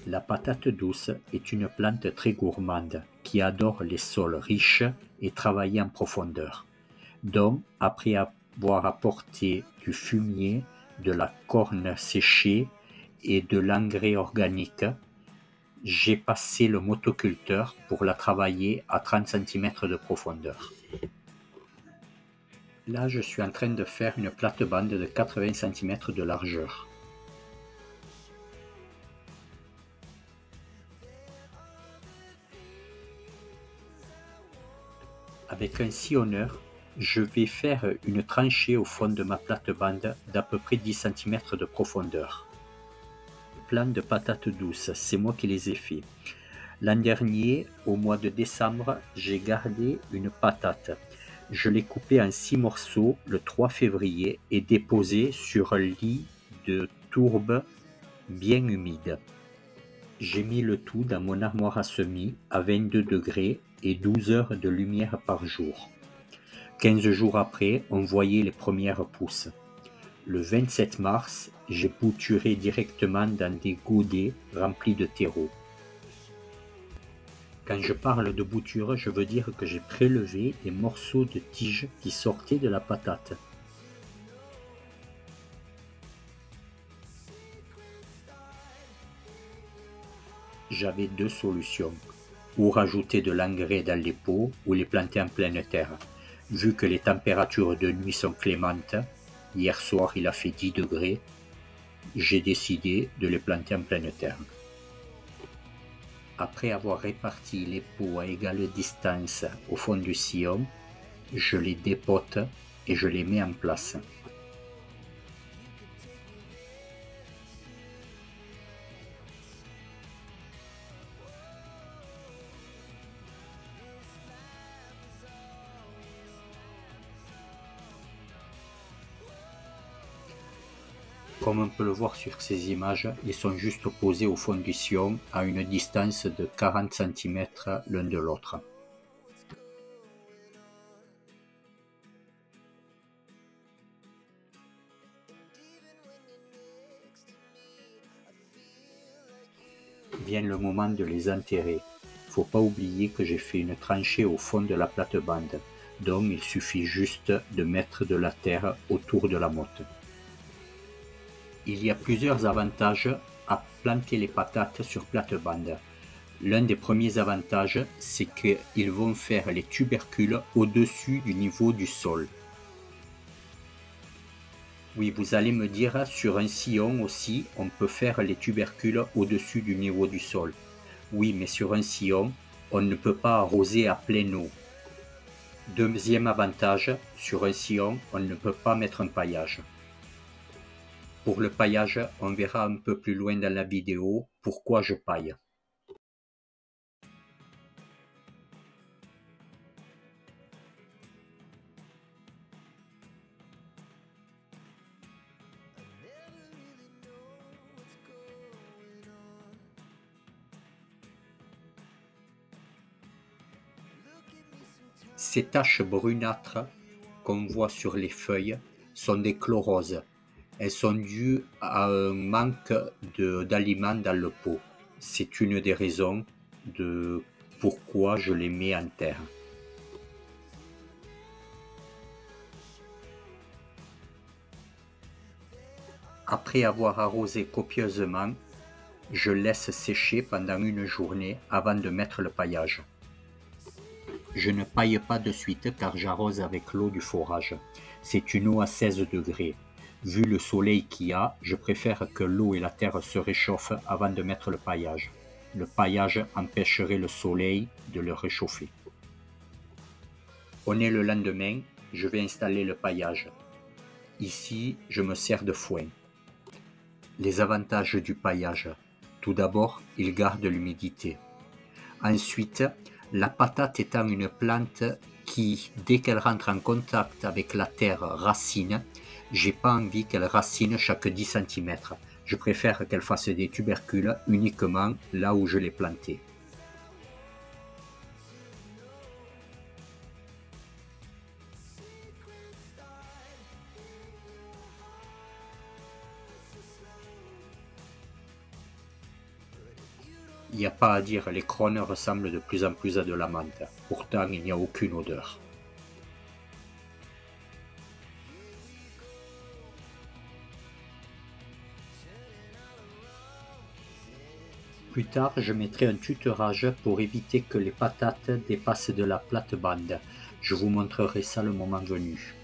La patate douce est une plante très gourmande qui adore les sols riches et travaillés en profondeur. Donc, après avoir apporté du fumier, de la corne séchée et de l'engrais organique, j'ai passé le motoculteur pour la travailler à 30 cm de profondeur. Là, je suis en train de faire une plate-bande de 80 cm de largeur. Avec un sillonneur, je vais faire une tranchée au fond de ma plate-bande d'à peu près 10 cm de profondeur. Plants de patates douces, c'est moi qui les ai faits. L'an dernier, au mois de décembre, j'ai gardé une patate. Je l'ai coupée en 6 morceaux le 3 février et déposée sur un lit de tourbe bien humide. J'ai mis le tout dans mon armoire à semis à 22 degrés et 12 heures de lumière par jour. 15 jours après, on voyait les premières pousses. Le 27 mars, j'ai bouturé directement dans des godets remplis de terreau. Quand je parle de bouture, je veux dire que j'ai prélevé des morceaux de tiges qui sortaient de la patate. J'avais deux solutions, ou rajouter de l'engrais dans les pots ou les planter en pleine terre. Vu que les températures de nuit sont clémentes, hier soir il a fait 10 degrés, j'ai décidé de les planter en pleine terre. Après avoir réparti les pots à égale distance au fond du sillon, je les dépote et je les mets en place. Comme on peut le voir sur ces images, ils sont juste posés au fond du sillon à une distance de 40 cm l'un de l'autre. Vient le moment de les enterrer. Faut pas oublier que j'ai fait une tranchée au fond de la plate-bande, donc il suffit juste de mettre de la terre autour de la motte. Il y a plusieurs avantages à planter les patates sur plate-bande. L'un des premiers avantages, c'est qu'ils vont faire les tubercules au-dessus du niveau du sol. Oui, vous allez me dire, sur un sillon aussi, on peut faire les tubercules au-dessus du niveau du sol. Oui, mais sur un sillon, on ne peut pas arroser à pleine eau. Deuxième avantage, sur un sillon, on ne peut pas mettre un paillage. Pour le paillage, on verra un peu plus loin dans la vidéo pourquoi je paille. Ces taches brunâtres qu'on voit sur les feuilles sont des chloroses. Elles sont dues à un manque d'aliments dans le pot. C'est une des raisons de pourquoi je les mets en terre. Après avoir arrosé copieusement, je laisse sécher pendant une journée avant de mettre le paillage. Je ne paille pas de suite car j'arrose avec l'eau du forage. C'est une eau à 16 degrés. Vu le soleil qu'il y a, je préfère que l'eau et la terre se réchauffent avant de mettre le paillage. Le paillage empêcherait le soleil de le réchauffer. On est le lendemain, je vais installer le paillage. Ici, je me sers de foin. Les avantages du paillage. Tout d'abord, il garde l'humidité. Ensuite, la patate étant une plante qui, dès qu'elle rentre en contact avec la terre, racine, j'ai pas envie qu'elle racine chaque 10 cm. Je préfère qu'elle fasse des tubercules uniquement là où je l'ai plantée. Il n'y a pas à dire, les crônes ressemblent de plus en plus à de la menthe. Pourtant, il n'y a aucune odeur. Plus tard, je mettrai un tutorage pour éviter que les patates dépassent de la plate-bande. Je vous montrerai ça le moment venu.